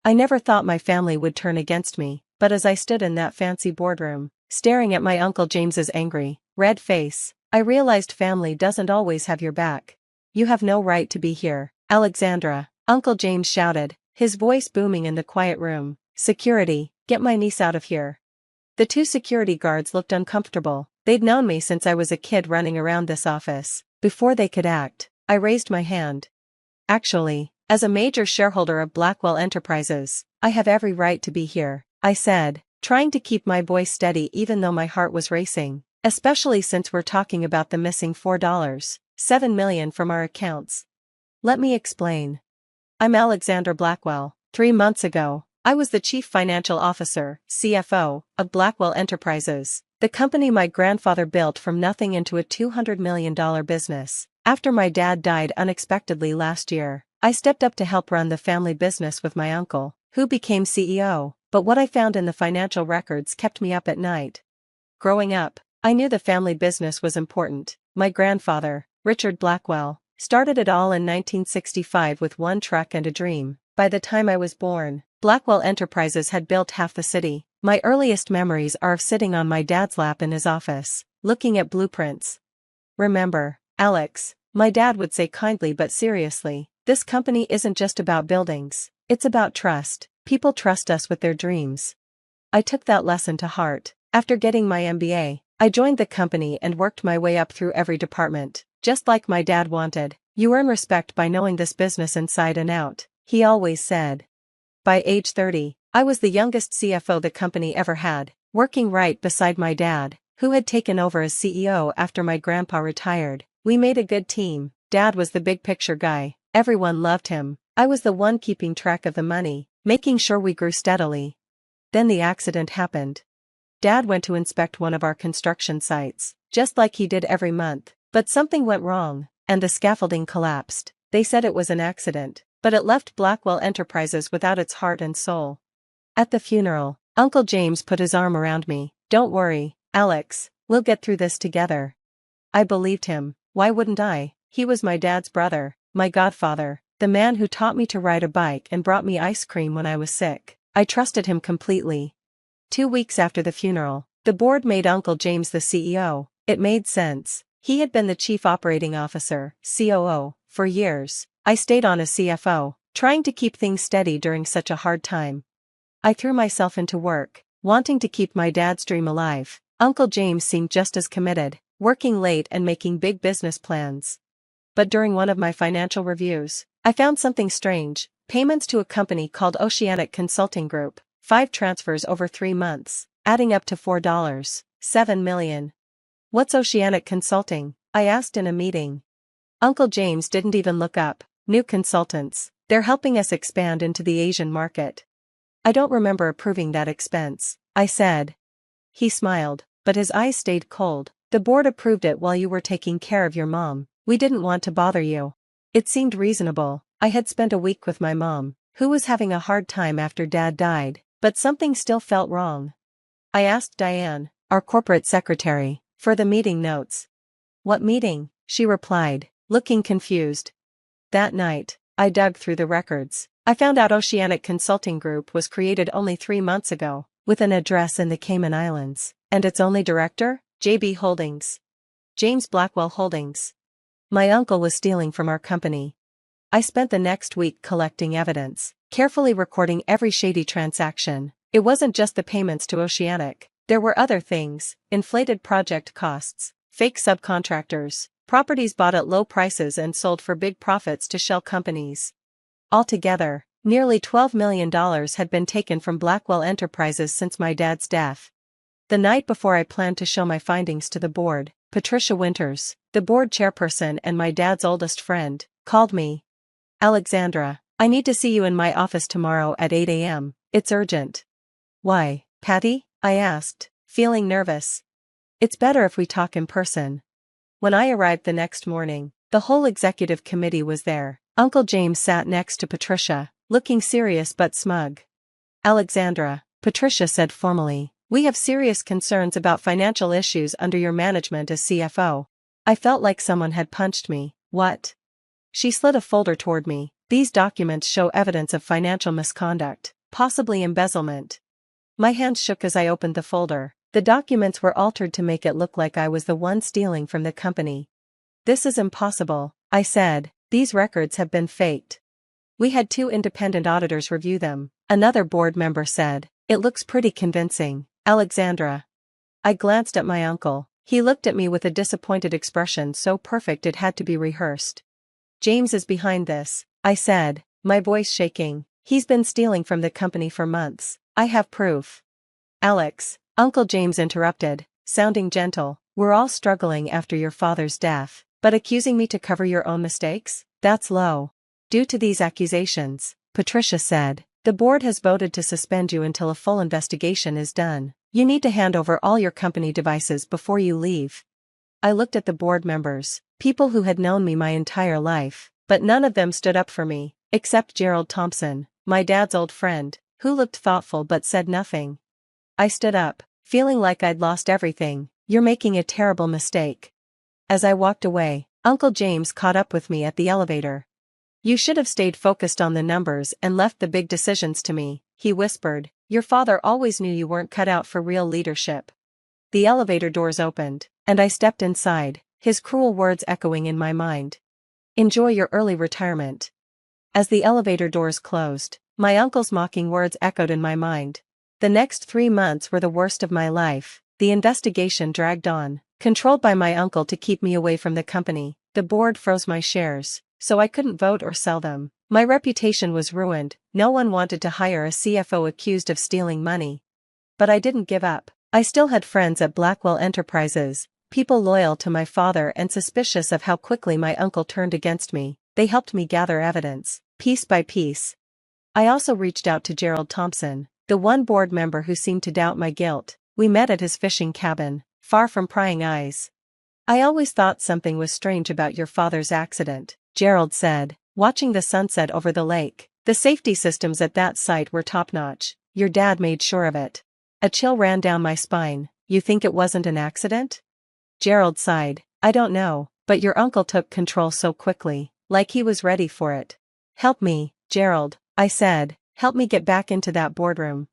I never thought my family would turn against me, but as I stood in that fancy boardroom, staring at my Uncle James's angry, red face, I realized family doesn't always have your back. You have no right to be here, Alexandra, Uncle James shouted, his voice booming in the quiet room. Security, get my niece out of here. The two security guards looked uncomfortable. They'd known me since I was a kid running around this office. Before they could act, I raised my hand. Actually, as a major shareholder of Blackwell Enterprises, I have every right to be here, I said, trying to keep my voice steady even though my heart was racing, especially since we're talking about the missing $4.7 million from our accounts. Let me explain. I'm Alexandra Blackwell. 3 months ago, I was the Chief Financial Officer, CFO, of Blackwell Enterprises, the company my grandfather built from nothing into a $200 million business. After my dad died unexpectedly last year, I stepped up to help run the family business with my uncle, who became CEO, but what I found in the financial records kept me up at night. Growing up, I knew the family business was important. My grandfather, Richard Blackwell, started it all in 1965 with one truck and a dream. By the time I was born, Blackwell Enterprises had built half the city. My earliest memories are of sitting on my dad's lap in his office, looking at blueprints. Remember, Alex, my dad would say kindly but seriously, this company isn't just about buildings, it's about trust. People trust us with their dreams. I took that lesson to heart. After getting my MBA, I joined the company and worked my way up through every department, just like my dad wanted. You earn respect by knowing this business inside and out, he always said. By age 30, I was the youngest CFO the company ever had, working right beside my dad, who had taken over as CEO after my grandpa retired. We made a good team. Dad was the big picture guy, everyone loved him. I was the one keeping track of the money, making sure we grew steadily. Then the accident happened. Dad went to inspect one of our construction sites, just like he did every month, but something went wrong, and the scaffolding collapsed. They said it was an accident, but it left Blackwell Enterprises without its heart and soul. At the funeral, Uncle James put his arm around me. Don't worry, Alex, we'll get through this together. I believed him. Why wouldn't I? He was my dad's brother, my godfather, the man who taught me to ride a bike and brought me ice cream when I was sick. I trusted him completely. 2 weeks after the funeral, the board made Uncle James the CEO. It made sense. He had been the Chief Operating Officer, COO, for years. I stayed on as CFO, trying to keep things steady during such a hard time. I threw myself into work, wanting to keep my dad's dream alive. Uncle James seemed just as committed, working late and making big business plans. But during one of my financial reviews, I found something strange. Payments to a company called Oceanic Consulting Group, 5 transfers over 3 months, adding up to $4.7 million. What's Oceanic Consulting? I asked in a meeting. Uncle James didn't even look up. New consultants. They're helping us expand into the Asian market. I don't remember approving that expense, I said. He smiled, but his eyes stayed cold. The board approved it while you were taking care of your mom. We didn't want to bother you. It seemed reasonable. I had spent a week with my mom, who was having a hard time after Dad died, but something still felt wrong. I asked Diane, our corporate secretary, for the meeting notes. What meeting? She replied, looking confused. That night, I dug through the records. I found out Oceanic Consulting Group was created only 3 months ago, with an address in the Cayman Islands, and its only director, JB Holdings. James Blackwell Holdings. My uncle was stealing from our company. I spent the next week collecting evidence, carefully recording every shady transaction. It wasn't just the payments to Oceanic. There were other things: inflated project costs, fake subcontractors, properties bought at low prices and sold for big profits to shell companies. Altogether, nearly $12 million had been taken from Blackwell Enterprises since my dad's death. The night before I planned to show my findings to the board, Patricia Winters, the board chairperson and my dad's oldest friend, called me. Alexandra, I need to see you in my office tomorrow at 8 a.m. It's urgent. Why, Patty? I asked, feeling nervous. It's better if we talk in person. When I arrived the next morning, the whole executive committee was there. Uncle James sat next to Patricia, looking serious but smug. Alexandra, Patricia said formally, we have serious concerns about financial issues under your management as CFO. I felt like someone had punched me. What? She slid a folder toward me. These documents show evidence of financial misconduct, possibly embezzlement. My hands shook as I opened the folder. The documents were altered to make it look like I was the one stealing from the company. This is impossible, I said. These records have been faked. We had 2 independent auditors review them. Another board member said, "It looks pretty convincing, Alexandra." I glanced at my uncle. He looked at me with a disappointed expression so perfect it had to be rehearsed. "James is behind this," I said, my voice shaking. "He's been stealing from the company for months. I have proof." "Alex," Uncle James interrupted, sounding gentle, "we're all struggling after your father's death, but accusing me to cover your own mistakes? That's low." "Due to these accusations," Patricia said, "the board has voted to suspend you until a full investigation is done. You need to hand over all your company devices before you leave." I looked at the board members, people who had known me my entire life, but none of them stood up for me, except Gerald Thompson, my dad's old friend, who looked thoughtful but said nothing. I stood up, feeling like I'd lost everything. "You're making a terrible mistake." As I walked away, Uncle James caught up with me at the elevator. "You should have stayed focused on the numbers and left the big decisions to me," he whispered. "Your father always knew you weren't cut out for real leadership." The elevator doors opened, and I stepped inside, his cruel words echoing in my mind. "Enjoy your early retirement." As the elevator doors closed, my uncle's mocking words echoed in my mind. The next 3 months were the worst of my life. The investigation dragged on, controlled by my uncle to keep me away from the company. The board froze my shares, so I couldn't vote or sell them. My reputation was ruined. No one wanted to hire a CFO accused of stealing money. But I didn't give up. I still had friends at Blackwell Enterprises, people loyal to my father and suspicious of how quickly my uncle turned against me. They helped me gather evidence, piece by piece. I also reached out to Gerald Thompson, the one board member who seemed to doubt my guilt. We met at his fishing cabin, far from prying eyes. "I always thought something was strange about your father's accident," Gerald said, watching the sunset over the lake. "The safety systems at that site were top-notch. Your dad made sure of it." A chill ran down my spine. "You think it wasn't an accident?" Gerald sighed. "I don't know, but your uncle took control so quickly, like he was ready for it." "Help me, Gerald," I said. "Help me get back into that boardroom."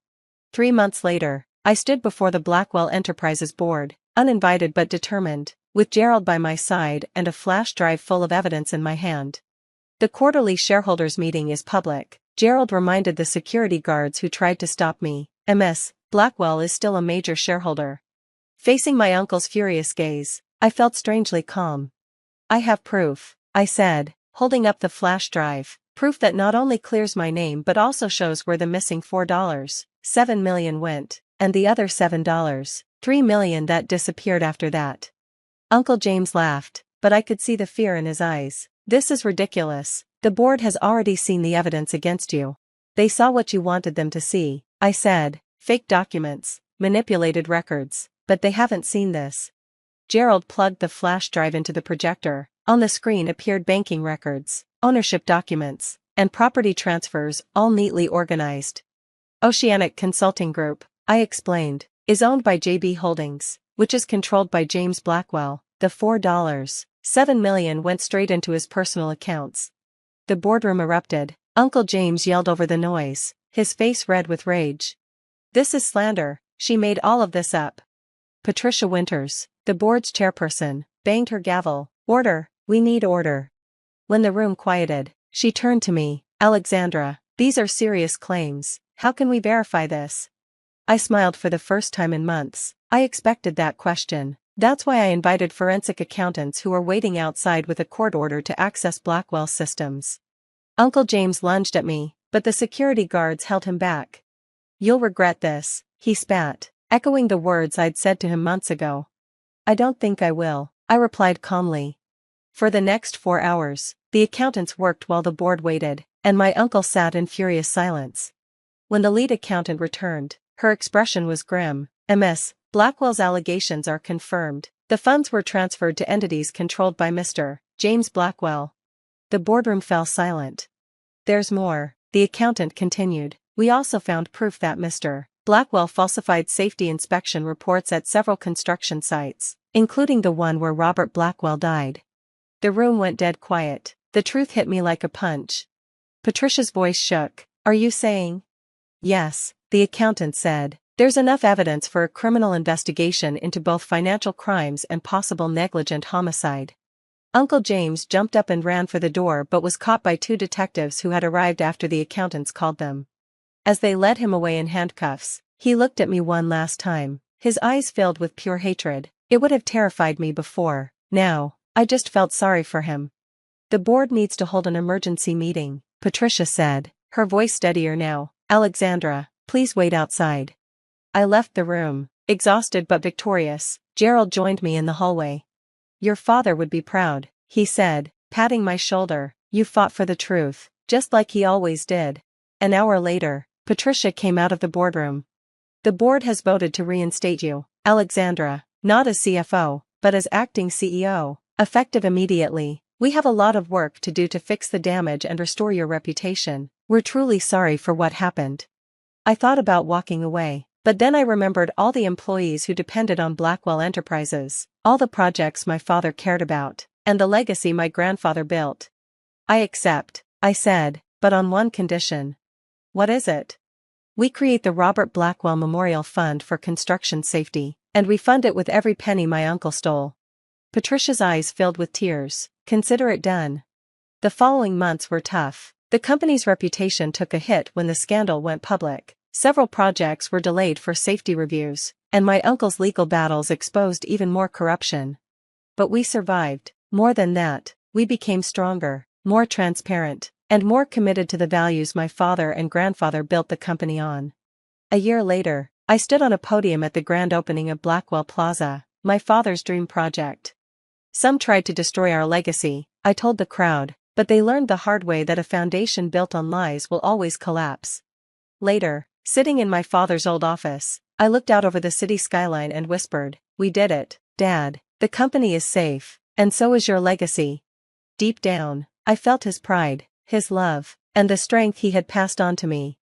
3 months later, I stood before the Blackwell Enterprises board, uninvited but determined, with Gerald by my side and a flash drive full of evidence in my hand. "The quarterly shareholders meeting is public," Gerald reminded the security guards who tried to stop me. "Ms. Blackwell is still a major shareholder." Facing my uncle's furious gaze, I felt strangely calm. "I have proof," I said, holding up the flash drive, "proof that not only clears my name but also shows where the missing $4.7 million went, and the other $7.3 million that disappeared after that." Uncle James laughed, but I could see the fear in his eyes. "This is ridiculous. The board has already seen the evidence against you. They saw what you wanted them to see," I said. "Fake documents, manipulated records, but they haven't seen this." Gerald plugged the flash drive into the projector. On the screen appeared banking records, ownership documents, and property transfers, all neatly organized. "Oceanic Consulting Group," I explained, "is owned by JB Holdings, which is controlled by James Blackwell. The $4.7 million went straight into his personal accounts." The boardroom erupted. Uncle James yelled over the noise, his face red with rage. "This is slander. She made all of this up." Patricia Winters, the board's chairperson, banged her gavel. "Order, we need order." When the room quieted, she turned to me. "Alexandra, these are serious claims. How can we verify this?" I smiled for the first time in months. I expected that question. That's why I invited forensic accountants who were waiting outside with a court order to access Blackwell's systems. Uncle James lunged at me, but the security guards held him back. "You'll regret this," he spat, echoing the words I'd said to him months ago. "I don't think I will," I replied calmly. For the next 4 hours, the accountants worked while the board waited, and my uncle sat in furious silence. When the lead accountant returned, her expression was grim. "Ms. Blackwell's allegations are confirmed. The funds were transferred to entities controlled by Mr. James Blackwell." The boardroom fell silent. "There's more," the accountant continued. "We also found proof that Mr. Blackwell falsified safety inspection reports at several construction sites, including the one where Robert Blackwell died." The room went dead quiet. The truth hit me like a punch. Patricia's voice shook. Are you saying? Yes, the accountant said. There's enough evidence for a criminal investigation into both financial crimes and possible negligent homicide. Uncle James jumped up and ran for the door but was caught by two detectives who had arrived after the accountants called them. As they led him away in handcuffs, he looked at me one last time, his eyes filled with pure hatred. It would have terrified me before. Now, I just felt sorry for him. The board needs to hold an emergency meeting, Patricia said, her voice steadier now. Alexandra, please wait outside. I left the room, exhausted but victorious. Gerald joined me in the hallway. Your father would be proud, he said, patting my shoulder. You fought for the truth, just like he always did. An hour later, Patricia came out of the boardroom. The board has voted to reinstate you, Alexandra, not as CFO, but as acting CEO, effective immediately. We have a lot of work to do to fix the damage and restore your reputation. We're truly sorry for what happened. I thought about walking away, but then I remembered all the employees who depended on Blackwell Enterprises, all the projects my father cared about, and the legacy my grandfather built. I accept, I said, but on one condition. What is it? We create the Robert Blackwell Memorial Fund for construction safety, and we fund it with every penny my uncle stole. Patricia's eyes filled with tears. Consider it done. The following months were tough. The company's reputation took a hit when the scandal went public. Several projects were delayed for safety reviews, and my uncle's legal battles exposed even more corruption. But we survived. More than that, we became stronger, more transparent, and more committed to the values my father and grandfather built the company on. A year later, I stood on a podium at the grand opening of Blackwell Plaza, my father's dream project. Some tried to destroy our legacy, I told the crowd, but they learned the hard way that a foundation built on lies will always collapse. Later, sitting in my father's old office, I looked out over the city skyline and whispered, "We did it, Dad. The company is safe, and so is your legacy." Deep down, I felt his pride, his love, and the strength he had passed on to me.